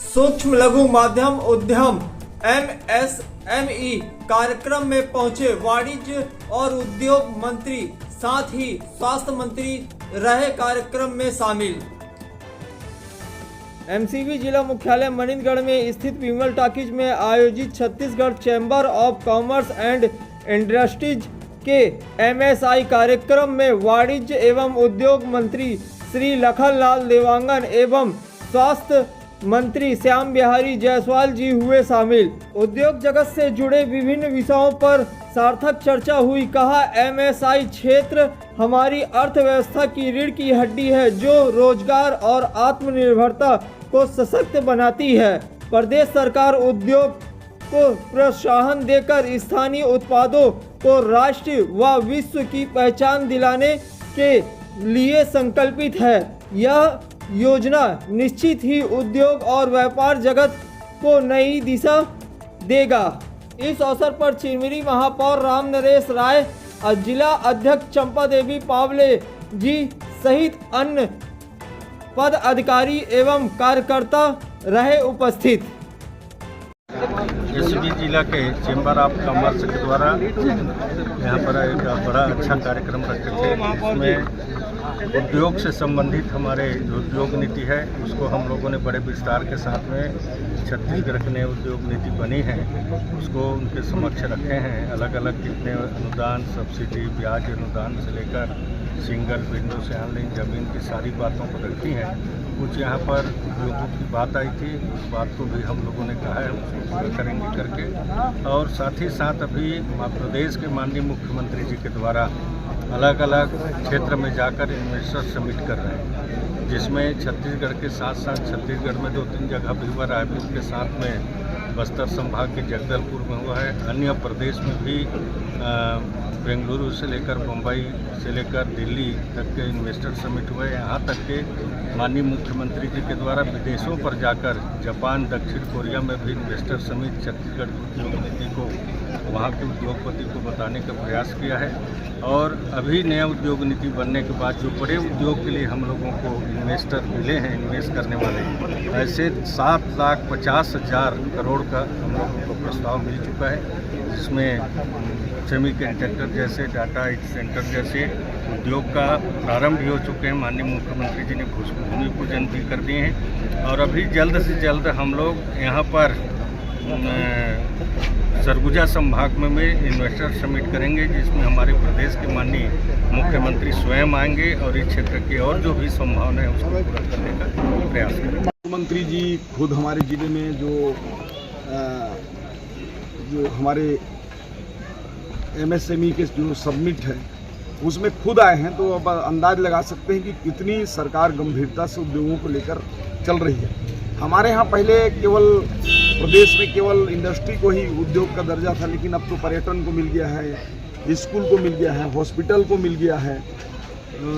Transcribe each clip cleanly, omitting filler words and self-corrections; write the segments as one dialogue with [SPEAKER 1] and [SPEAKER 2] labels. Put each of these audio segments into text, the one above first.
[SPEAKER 1] सूक्ष्म लघु माध्यम उद्यम MSME कार्यक्रम में पहुंचे वाणिज्य और उद्योग मंत्री, साथ ही स्वास्थ्य मंत्री रहे कार्यक्रम में शामिल। MCV जिला मुख्यालय मनिंदगढ़ में स्थित विमल टॉकीज में आयोजित Chhattisgarh chamber of commerce and industries के MSI कार्यक्रम में वाणिज्य एवं उद्योग मंत्री श्री लखनलाल देवांगन एवं स्वास्थ्य मंत्री श्याम बिहारी जायसवाल जी हुए शामिल। उद्योग जगत से जुड़े विभिन्न विषयों पर सार्थक चर्चा हुई। कहा, MSI क्षेत्र हमारी अर्थव्यवस्था की रीढ़ की हड्डी है, जो रोजगार और आत्मनिर्भरता को सशक्त बनाती है। प्रदेश सरकार उद्योग को प्रोत्साहन देकर स्थानीय उत्पादों को राष्ट्र व विश्व की पहचान दिलाने के लिए संकल्पित है। यह योजना निश्चित ही उद्योग और व्यापार जगत को नई दिशा देगा। इस अवसर पर चिरमिरी महापौर राम नरेश राय, जिला अध्यक्ष चंपा देवी पावले जी सहित अन्य पद अधिकारी एवं कार्यकर्ता रहे उपस्थित।
[SPEAKER 2] MCV जिला के चैम्बर ऑफ कॉमर्स के द्वारा यहाँ पर एक बड़ा अच्छा कार्यक्रम रखे थे, जिसमें उद्योग से संबंधित हमारे जो उद्योग नीति है उसको हम लोगों ने बड़े विस्तार के साथ में छत्तीसगढ़ की नई उद्योग नीति बनी है उसको उनके समक्ष रखे हैं। अलग अलग कितने अनुदान, सब्सिडी, ब्याज अनुदान से लेकर सिंगल विंडो से ऑनलाइन ज़मीन की सारी बातों को रखती हैं। कुछ यहाँ पर उद्योगों की बात आई थी, उस बात को भी हम लोगों ने कहा है उसको पूरा करेंगे करके। और साथ ही साथ अभी प्रदेश के माननीय मुख्यमंत्री जी के द्वारा अलग अलग क्षेत्र में जाकर इन्वेस्टर समिट कर रहे हैं, जिसमें छत्तीसगढ़ के साथ साथ छत्तीसगढ़ में 2-3 जगह भी हुआ, रायपुर के साथ में बस्तर संभाग के जगदलपुर में हुआ है। अन्य प्रदेश में भी बेंगलुरु से लेकर मुंबई से लेकर दिल्ली तक के इन्वेस्टर समिट हुए। यहाँ तक के माननीय मुख्यमंत्री जी के द्वारा विदेशों पर जाकर जापान, दक्षिण कोरिया में भी इन्वेस्टर समिट छत्तीसगढ़ की उद्योग नीति को, वहाँ के उद्योगपति को बताने का प्रयास किया है। और अभी नया उद्योग नीति बनने के बाद जो बड़े उद्योग के लिए हम लोगों को इन्वेस्टर मिले हैं, इन्वेस्ट करने वाले, ऐसे 7,50,000 करोड़ का हम लोगों को प्रस्ताव मिल चुका है, जिसमें सेमी कंडक्टर जैसे, डाटा सेंटर जैसे उद्योग का प्रारंभ भी हो चुके हैं। माननीय मुख्यमंत्री जी ने भूमि पूजन भी कर दिए हैं और अभी जल्द से जल्द हम लोग यहाँ पर सरगुजा संभाग में इन्वेस्टर समिट करेंगे, जिसमें हमारे प्रदेश के माननीय मुख्यमंत्री स्वयं आएंगे और इस क्षेत्र की और जो भी संभावना है उसको पूरा करने का प्रयास करेंगे।
[SPEAKER 3] मुख्यमंत्री जी खुद हमारे जिले में जो हमारे MSME के जो सबमिट है उसमें खुद आए हैं, तो अब अंदाज लगा सकते हैं कि कितनी सरकार गंभीरता से उद्योगों को लेकर चल रही है। हमारे यहाँ पहले केवल प्रदेश में केवल इंडस्ट्री को ही उद्योग का दर्जा था, लेकिन अब तो पर्यटन को मिल गया है, स्कूल को मिल गया है, हॉस्पिटल को मिल गया है,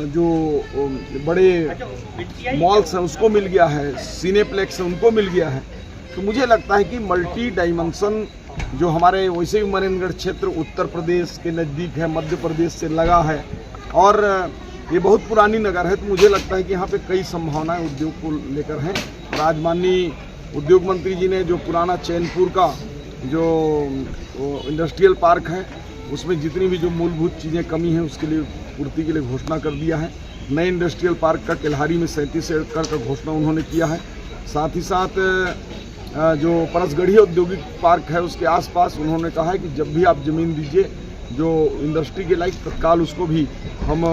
[SPEAKER 3] जो बड़े मॉल्स हैं उसको मिल गया है, सिनेप्लेक्स है उनको मिल गया है। तो मुझे लगता है कि मल्टी डायमेंशन जो हमारे वैसे भी मनिंदगढ़ क्षेत्र उत्तर प्रदेश के नज़दीक है, मध्य प्रदेश से लगा है और ये बहुत पुरानी नगर है, तो मुझे लगता है कि यहाँ पे कई संभावनाएं उद्योग को लेकर हैं। आज माननीय उद्योग मंत्री जी ने जो पुराना चैनपुर का जो इंडस्ट्रियल पार्क है उसमें जितनी भी जो मूलभूत चीज़ें कमी हैं उसके लिए पूर्ति के लिए घोषणा कर दिया है। नए इंडस्ट्रियल पार्क का केल्हारी में 37 एकड़ का घोषणा उन्होंने किया है। साथ ही साथ जो परसगढ़ी औद्योगिक पार्क है उसके आसपास उन्होंने कहा है कि जब भी आप ज़मीन दीजिए जो इंडस्ट्री के लायक, तत्काल उसको भी हम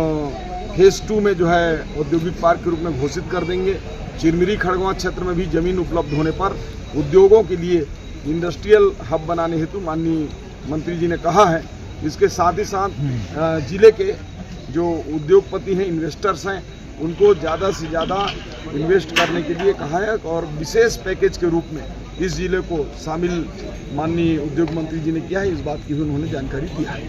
[SPEAKER 3] फेज़ 2 में जो है औद्योगिक पार्क के रूप में घोषित कर देंगे। चिरमिरी खड़गवां क्षेत्र में भी ज़मीन उपलब्ध होने पर उद्योगों के लिए इंडस्ट्रियल हब बनाने हेतु माननीय मंत्री जी ने कहा है। इसके साथ ही साथ जिले के जो उद्योगपति हैं, इन्वेस्टर्स हैं, उनको ज़्यादा से ज़्यादा इन्वेस्ट करने के लिए कहा है और विशेष पैकेज के रूप में इस जिले को शामिल माननीय उद्योग मंत्री जी ने किया है। इस बात की भी उन्होंने जानकारी दी है।